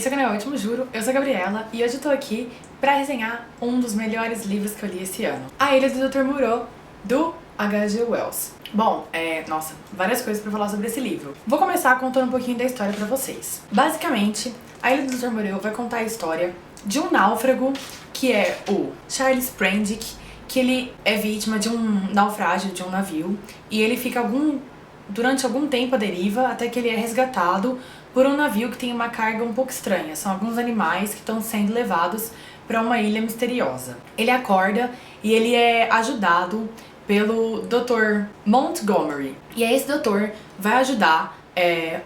esse é o canal Ótimo Juro, eu sou a Gabriela e hoje eu tô aqui pra resenhar um dos melhores livros que eu li esse ano. A Ilha do Dr. Moreau, do H.G. Wells. Bom, nossa, várias coisas pra falar sobre esse livro. Vou começar contando um pouquinho da história pra vocês. Basicamente, A Ilha do Dr. Moreau vai contar a história de um náufrago que é o Charles Prendick, que ele é vítima de um naufrágio de um navio e ele fica durante algum tempo à deriva até que ele é resgatado por um navio que tem uma carga um pouco estranha. São alguns animais que estão sendo levados para uma ilha misteriosa. Ele acorda e ele é ajudado pelo Dr. Montgomery. E aí esse doutor vai ajudar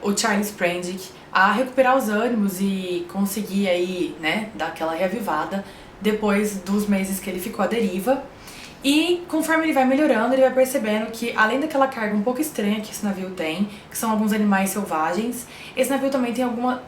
o Charles Prendick a recuperar os ânimos e conseguir aí, né, dar aquela reavivada depois dos meses que ele ficou à deriva. E conforme ele vai melhorando, ele vai percebendo que além daquela carga um pouco estranha que esse navio tem, que são alguns animais selvagens, esse navio também tem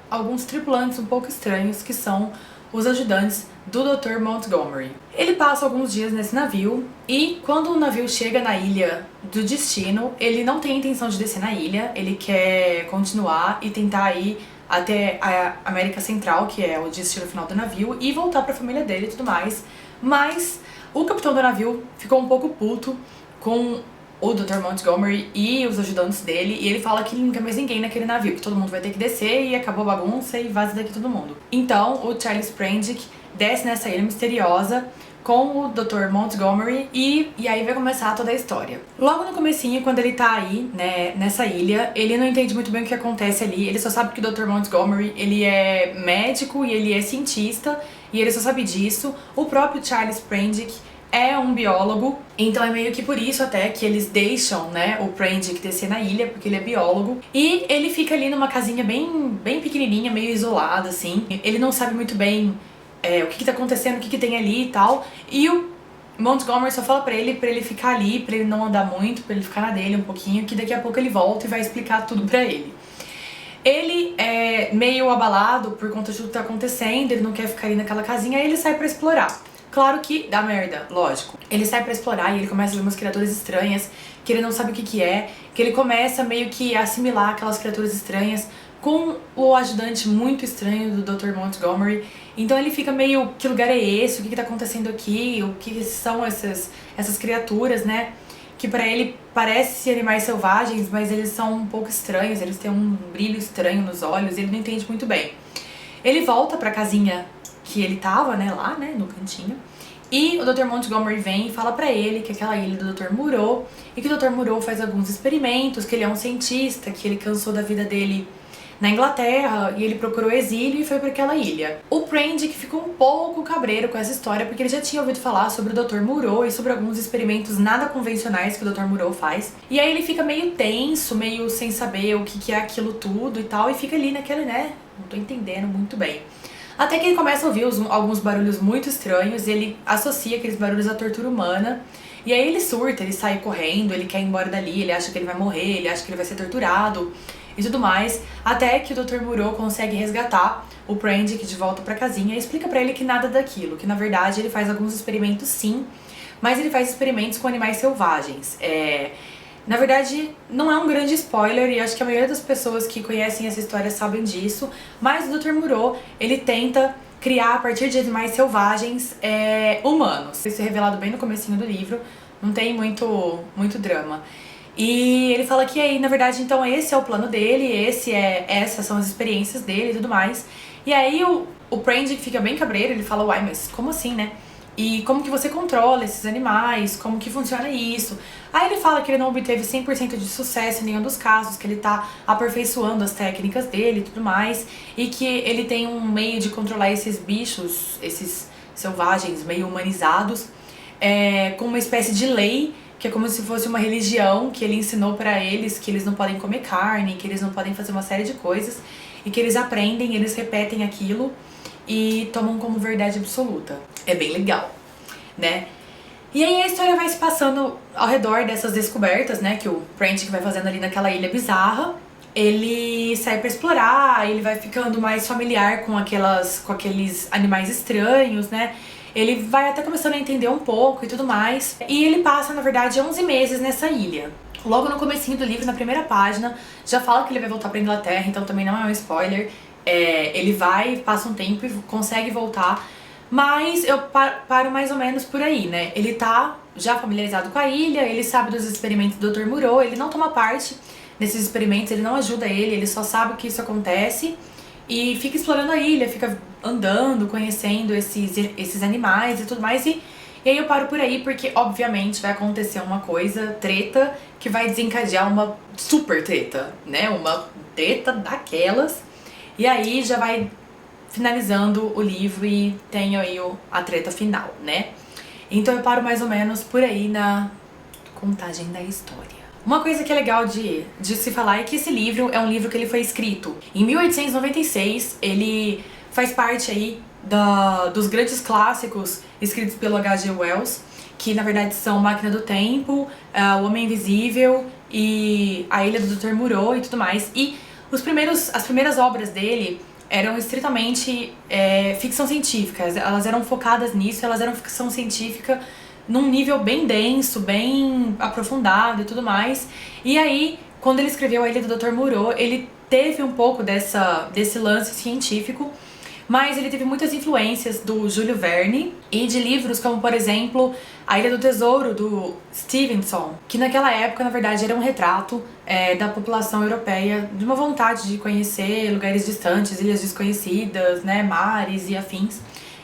alguns tripulantes um pouco estranhos, que são os ajudantes do Dr. Montgomery. Ele passa alguns dias nesse navio e quando o navio chega na ilha do destino, ele não tem a intenção de descer na ilha, ele quer continuar e tentar ir até a América Central, que é o destino final do navio, e voltar para a família dele e tudo mais, mas o capitão do navio ficou um pouco puto com o Dr. Montgomery e os ajudantes dele, e ele fala que ele não quer mais ninguém naquele navio, que todo mundo vai ter que descer e acabou a bagunça e vaza daqui todo mundo. Então o Charles Prendick desce nessa ilha misteriosa com o Dr. Montgomery e aí vai começar toda a história. Logo no comecinho, quando ele tá aí, né, nessa ilha, ele não entende muito bem o que acontece ali, ele só sabe que o Dr. Montgomery, ele é médico e ele é cientista, e ele só sabe disso. O próprio Charles Prendick é um biólogo, então é meio que por isso até que eles deixam, né, o Prendick descer na ilha, porque ele é biólogo. E ele fica ali numa casinha bem pequenininha, meio isolada, assim. Ele não sabe muito bem o que tá acontecendo, o que tem ali e tal. E o Montgomery só fala pra ele ficar ali, pra ele não andar muito, pra ele ficar na dele um pouquinho, que daqui a pouco ele volta e vai explicar tudo pra ele. Ele é meio abalado por conta de tudo que tá acontecendo, ele não quer ficar ali naquela casinha, aí ele sai pra explorar. Claro que dá merda, lógico. Ele sai pra explorar e ele começa a ver umas criaturas estranhas, que ele não sabe o que é, que ele começa meio que a assimilar aquelas criaturas estranhas com o ajudante muito estranho do Dr. Montgomery. Então ele fica meio, que lugar é esse? O que tá acontecendo aqui? O que são essas criaturas, né? Que pra ele parecem animais selvagens, mas eles são um pouco estranhos, eles têm um brilho estranho nos olhos, ele não entende muito bem. Ele volta pra casinha que ele tava, né, lá, né, no cantinho, e o Dr. Montgomery vem e fala pra ele que aquela ilha do Dr. Moreau, e que o Dr. Moreau faz alguns experimentos, que ele é um cientista, que ele cansou da vida dele na Inglaterra, e ele procurou exílio e foi pra aquela ilha. O Prendick ficou um pouco cabreiro com essa história, porque ele já tinha ouvido falar sobre o Dr. Moreau e sobre alguns experimentos nada convencionais que o Dr. Moreau faz. E aí ele fica meio tenso, meio sem saber o que é aquilo tudo e tal, e fica ali naquele, né, não tô entendendo muito bem. Até que ele começa a ouvir alguns barulhos muito estranhos, e ele associa aqueles barulhos à tortura humana, e aí ele surta, ele sai correndo, ele quer ir embora dali, ele acha que ele vai morrer, ele acha que ele vai ser torturado e tudo mais, até que o Dr. Moreau consegue resgatar o Prendick de volta pra casinha e explica pra ele que nada daquilo, que na verdade ele faz alguns experimentos sim, mas ele faz experimentos com animais selvagens. Na verdade, não é um grande spoiler, e acho que a maioria das pessoas que conhecem essa história sabem disso, mas o Dr. Moreau, ele tenta criar a partir de animais selvagens humanos. Isso é revelado bem no comecinho do livro, não tem muito drama. E ele fala que aí, na verdade, então esse é o plano dele, essas são as experiências dele e tudo mais. E aí o Prendick fica bem cabreiro, ele fala, uai, mas como assim, né? E como que você controla esses animais, como que funciona isso? Aí ele fala que ele não obteve 100% de sucesso em nenhum dos casos, que ele tá aperfeiçoando as técnicas dele e tudo mais, e que ele tem um meio de controlar esses bichos, esses selvagens meio humanizados, com uma espécie de lei, que é como se fosse uma religião que ele ensinou pra eles, que eles não podem comer carne, que eles não podem fazer uma série de coisas, e que eles aprendem, eles repetem aquilo e tomam como verdade absoluta. É bem legal, né? E aí a história vai se passando ao redor dessas descobertas, né, que o Prendick vai fazendo ali naquela ilha bizarra. Ele sai pra explorar, ele vai ficando mais familiar com aqueles animais estranhos, né? Ele vai até começando a entender um pouco e tudo mais. E ele passa, na verdade, 11 meses nessa ilha. Logo no comecinho do livro, na primeira página, já fala que ele vai voltar pra Inglaterra, então também não é um spoiler. Ele vai, passa um tempo e consegue voltar, mas eu paro mais ou menos por aí, né? Ele tá já familiarizado com a ilha, ele sabe dos experimentos do Dr. Moreau, ele não toma parte nesses experimentos, ele não ajuda ele só sabe que isso acontece e fica explorando a ilha, fica andando, conhecendo esses animais e tudo mais. E aí eu paro por aí porque, obviamente, vai acontecer uma coisa, treta, que vai desencadear uma super treta, né? Uma treta daquelas. E aí já vai finalizando o livro e tem aí a treta final, né? Então eu paro mais ou menos por aí na contagem da história. Uma coisa que é legal de se falar é que esse livro é um livro que ele foi escrito em 1896, ele faz parte aí dos grandes clássicos escritos pelo H.G. Wells, que na verdade são Máquina do Tempo, O Homem Invisível e A Ilha do Dr. Moreau e tudo mais. E as primeiras obras dele eram estritamente ficção científica, elas eram focadas nisso, elas eram ficção científica num nível bem denso, bem aprofundado e tudo mais. E aí, quando ele escreveu A Ilha do Dr. Moreau, ele teve um pouco desse lance científico, mas ele teve muitas influências do Júlio Verne e de livros como, por exemplo, A Ilha do Tesouro, do Stevenson, que naquela época, na verdade, era um retrato da população europeia, de uma vontade de conhecer lugares distantes, ilhas desconhecidas, né, mares e afins.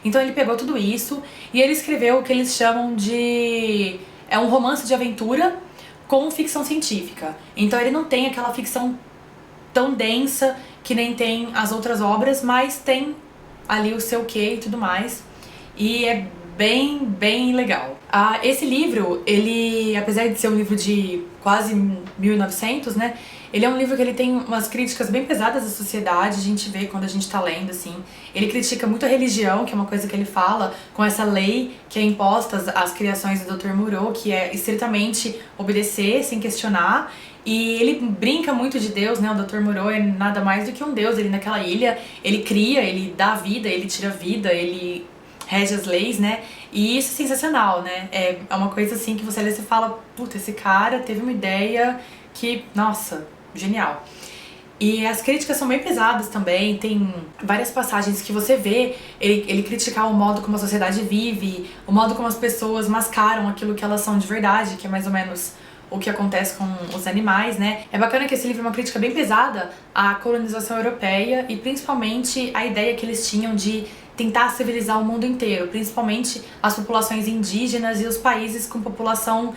Então ele pegou tudo isso e ele escreveu o que eles chamam de... um romance de aventura com ficção científica. Então ele não tem aquela ficção tão densa que nem tem as outras obras, mas tem ali o seu quê e tudo mais. E é bem legal. Esse livro, ele, apesar de ser um livro de quase 1900, né? Ele é um livro que ele tem umas críticas bem pesadas à sociedade, a gente vê quando a gente tá lendo, assim. Ele critica muito a religião, que é uma coisa que ele fala, com essa lei que é imposta às criações do Dr. Moreau, que é estritamente obedecer sem questionar. E ele brinca muito de Deus, né? O Dr. Moreau é nada mais do que um deus. Ele naquela ilha, ele cria, ele dá vida, ele tira vida, ele rege as leis, né? E isso é sensacional, né? É uma coisa assim que você lê e fala, puta, esse cara teve uma ideia que, nossa, genial. E as críticas são bem pesadas também, tem várias passagens que você vê ele criticar o modo como a sociedade vive, o modo como as pessoas mascaram aquilo que elas são de verdade, que é mais ou menos o que acontece com os animais, né? É bacana que esse livro é uma crítica bem pesada à colonização europeia e principalmente a ideia que eles tinham de tentar civilizar o mundo inteiro, principalmente as populações indígenas e os países com população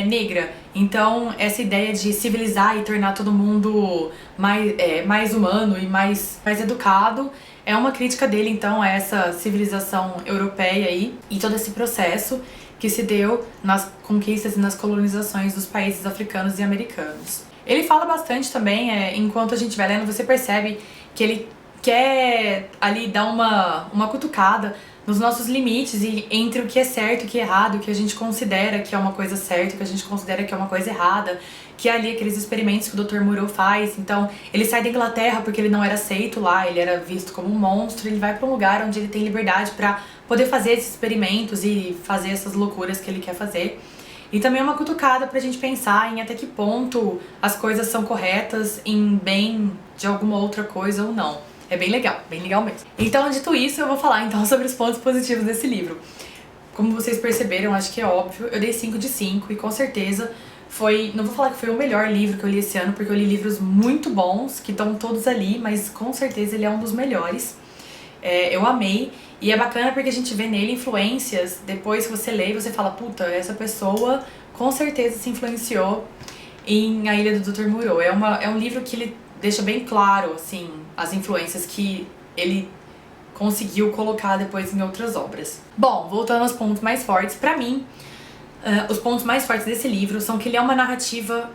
negra. Então, essa ideia de civilizar e tornar todo mundo mais humano e mais educado é uma crítica dele, então, a essa civilização europeia aí e todo esse processo que se deu nas conquistas e nas colonizações dos países africanos e americanos. Ele fala bastante também, enquanto a gente vai lendo, você percebe que ele quer ali dar uma cutucada nos nossos limites e entre o que é certo e o que é errado, o que a gente considera que é uma coisa certa, o que a gente considera que é uma coisa errada, que é ali aqueles experimentos que o Dr. Moreau faz. Então, ele sai da Inglaterra porque ele não era aceito lá, ele era visto como um monstro, ele vai para um lugar onde ele tem liberdade para poder fazer esses experimentos e fazer essas loucuras que ele quer fazer. E também é uma cutucada pra gente pensar em até que ponto as coisas são corretas em bem de alguma outra coisa ou não. É bem legal mesmo. Então, dito isso, eu vou falar então sobre os pontos positivos desse livro. Como vocês perceberam, acho que é óbvio, eu dei 5 de 5 e com certeza foi... Não vou falar que foi o melhor livro que eu li esse ano, porque eu li livros muito bons, que estão todos ali, mas com certeza ele é um dos melhores. Eu amei, e é bacana porque a gente vê nele influências, depois que você lê e você fala, puta, essa pessoa com certeza se influenciou em A Ilha do Dr. Moreau. É um livro que ele deixa bem claro, assim, as influências que ele conseguiu colocar depois em outras obras. Bom, voltando aos pontos mais fortes, pra mim, os pontos mais fortes desse livro são que ele é uma narrativa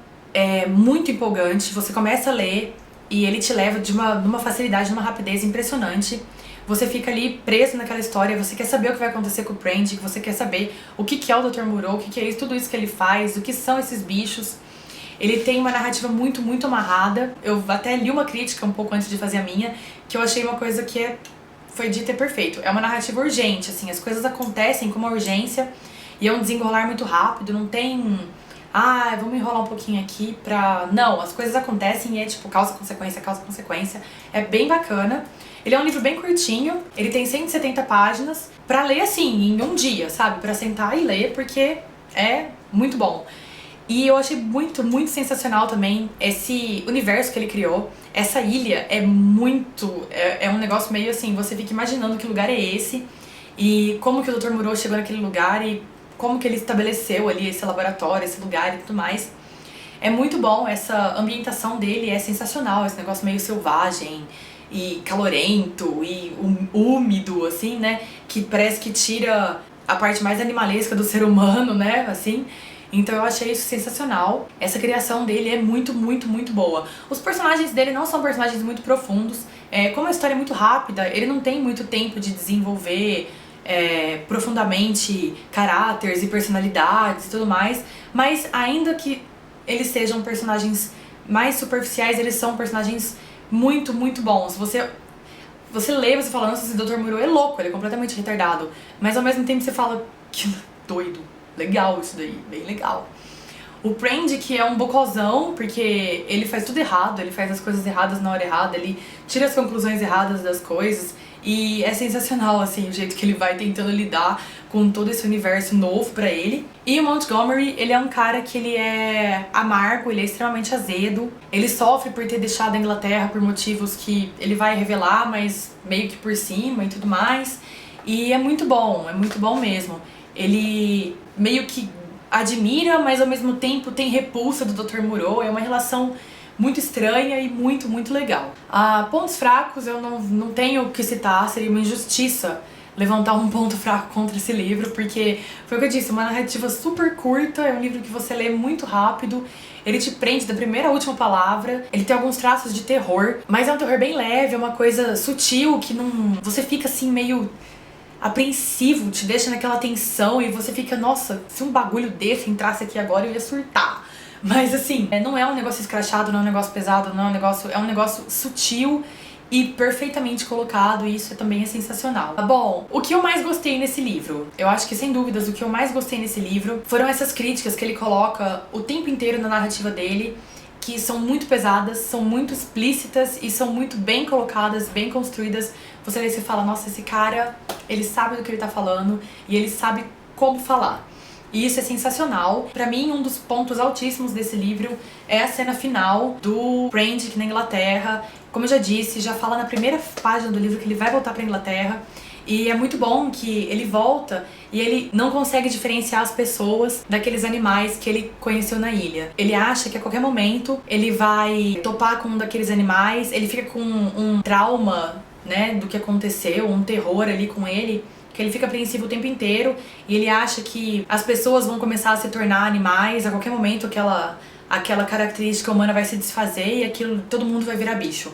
muito empolgante. Você começa a ler e ele te leva numa facilidade, numa rapidez impressionante. Você fica ali preso naquela história, você quer saber o que vai acontecer com o Prendick, você quer saber o que é o Dr. Moreau, o que é isso, tudo isso que ele faz, o que são esses bichos. Ele tem uma narrativa muito amarrada. Eu até li uma crítica um pouco antes de fazer a minha, que eu achei uma coisa que foi dita e perfeito. É uma narrativa urgente, assim, as coisas acontecem com uma urgência e é um desenrolar muito rápido, não tem ah, vamos enrolar um pouquinho aqui pra... Não, as coisas acontecem e é tipo causa, consequência, causa, consequência. É bem bacana. Ele é um livro bem curtinho, ele tem 170 páginas, pra ler assim, em um dia, sabe? Pra sentar e ler, porque é muito bom. E eu achei muito, muito sensacional também esse universo que ele criou. Essa ilha é muito... É um negócio meio assim, você fica imaginando que lugar é esse e como que o Dr. Moreau chegou naquele lugar e como que ele estabeleceu ali esse laboratório, esse lugar e tudo mais. É muito bom, essa ambientação dele é sensacional, esse negócio meio selvagem e calorento e úmido, assim, né? Que parece que tira a parte mais animalesca do ser humano, né? Assim. Então eu achei isso sensacional. Essa criação dele é muito, muito, muito boa. Os personagens dele não são personagens muito profundos. Como a história é muito rápida, ele não tem muito tempo de desenvolver profundamente caráteres e personalidades e tudo mais. Mas ainda que eles sejam personagens mais superficiais, eles são personagens muito, muito bons. Você lê, você fala, nossa, esse Dr. Moreau é louco, ele é completamente retardado. Mas ao mesmo tempo você fala, que doido, legal isso daí, bem legal. O Prendy, que é um bocozão, porque ele faz tudo errado, ele faz as coisas erradas na hora errada, ele tira as conclusões erradas das coisas. E é sensacional, assim, o jeito que ele vai tentando lidar com todo esse universo novo pra ele. E o Montgomery, ele é um cara que ele é amargo, ele é extremamente azedo. Ele sofre por ter deixado a Inglaterra por motivos que ele vai revelar, mas meio que por cima e tudo mais. E é muito bom mesmo. Ele meio que admira, mas ao mesmo tempo tem repulsa do Dr. Moreau. É uma relação muito estranha e muito, muito legal. Pontos fracos eu não tenho o que citar, seria uma injustiça levantar um ponto fraco contra esse livro, porque foi o que eu disse, uma narrativa super curta, é um livro que você lê muito rápido, ele te prende da primeira à última palavra, ele tem alguns traços de terror, mas é um terror bem leve, é uma coisa sutil que não... Você fica assim meio apreensivo, te deixa naquela tensão e você fica, nossa, se um bagulho desse entrasse aqui agora eu ia surtar. Mas assim, não é um negócio escrachado, não é um negócio pesado, não é um negócio sutil e perfeitamente colocado, e isso também é sensacional. Bom, o que eu mais gostei nesse livro? Eu acho que, sem dúvidas, o que eu mais gostei nesse livro foram essas críticas que ele coloca o tempo inteiro na narrativa dele, que são muito pesadas, são muito explícitas e são muito bem colocadas, bem construídas. Você lê e você fala, nossa, esse cara, ele sabe do que ele tá falando e ele sabe como falar. E isso é sensacional. Pra mim, um dos pontos altíssimos desse livro é a cena final do Prendy aqui na Inglaterra. Como eu já disse, já fala na primeira página do livro que ele vai voltar pra Inglaterra. E é muito bom que ele volta e ele não consegue diferenciar as pessoas daqueles animais que ele conheceu na ilha. Ele acha que a qualquer momento ele vai topar com um daqueles animais, ele fica com um trauma, né, do que aconteceu, um terror ali com ele, que ele fica apreensivo o tempo inteiro e ele acha que as pessoas vão começar a se tornar animais, a qualquer momento aquela característica humana vai se desfazer e aquilo, todo mundo vai virar bicho.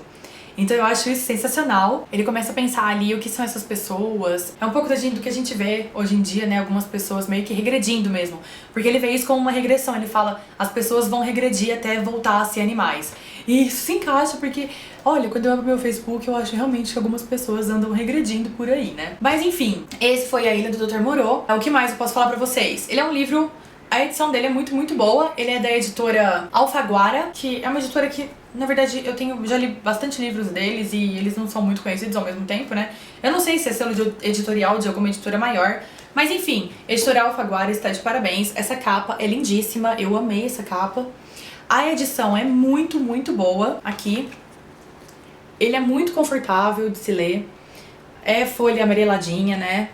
Então eu acho isso sensacional. Ele começa a pensar ali o que são essas pessoas. É um pouco do que a gente vê hoje em dia, né? Algumas pessoas meio que regredindo mesmo. Porque ele vê isso como uma regressão. Ele fala, as pessoas vão regredir até voltar a ser animais. E isso se encaixa porque, olha, quando eu abro meu Facebook, eu acho realmente que algumas pessoas andam regredindo por aí, né? Mas enfim, esse foi A Ilha do Dr. Moreau. O que mais eu posso falar pra vocês? Ele é um livro... A edição dele é muito, muito boa. Ele é da editora Alfaguara, que é uma editora que, na verdade, já li bastante livros deles e eles não são muito conhecidos ao mesmo tempo, né? Eu não sei se é selo editorial de alguma editora maior, mas enfim, editora Alfaguara está de parabéns. Essa capa é lindíssima, eu amei essa capa. A edição é muito, muito boa aqui. Ele é muito confortável de se ler. É folha amareladinha, né?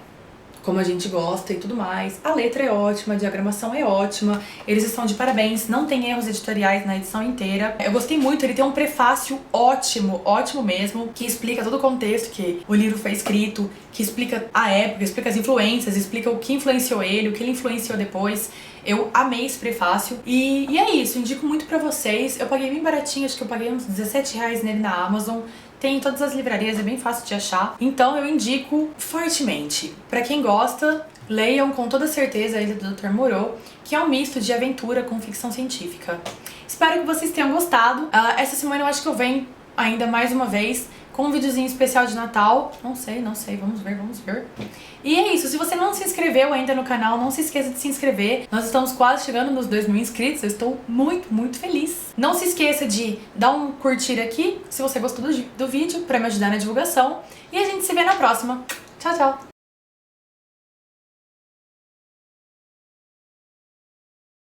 Como a gente gosta e tudo mais. A letra é ótima, a diagramação é ótima, eles estão de parabéns, não tem erros editoriais na edição inteira. Eu gostei muito, ele tem um prefácio ótimo, ótimo mesmo, que explica todo o contexto que o livro foi escrito, que explica a época, explica as influências, explica o que influenciou ele, o que ele influenciou depois. Eu amei esse prefácio e é isso, indico muito pra vocês. Eu paguei bem baratinho, acho que eu paguei uns R$17 nele na Amazon. Tem em todas as livrarias, é bem fácil de achar. Então eu indico fortemente. Pra quem gosta, leiam com toda certeza A Ilha do Dr. Moreau, que é um misto de aventura com ficção científica. Espero que vocês tenham gostado. Essa semana eu acho que eu venho ainda mais uma vez com um videozinho especial de Natal. Não sei, vamos ver. E é isso, se você não se inscreveu ainda no canal, não se esqueça de se inscrever. Nós estamos quase chegando nos 2.000 inscritos, eu estou muito feliz. Não se esqueça de dar um curtir aqui, se você gostou do vídeo, pra me ajudar na divulgação. E a gente se vê na próxima. Tchau, tchau!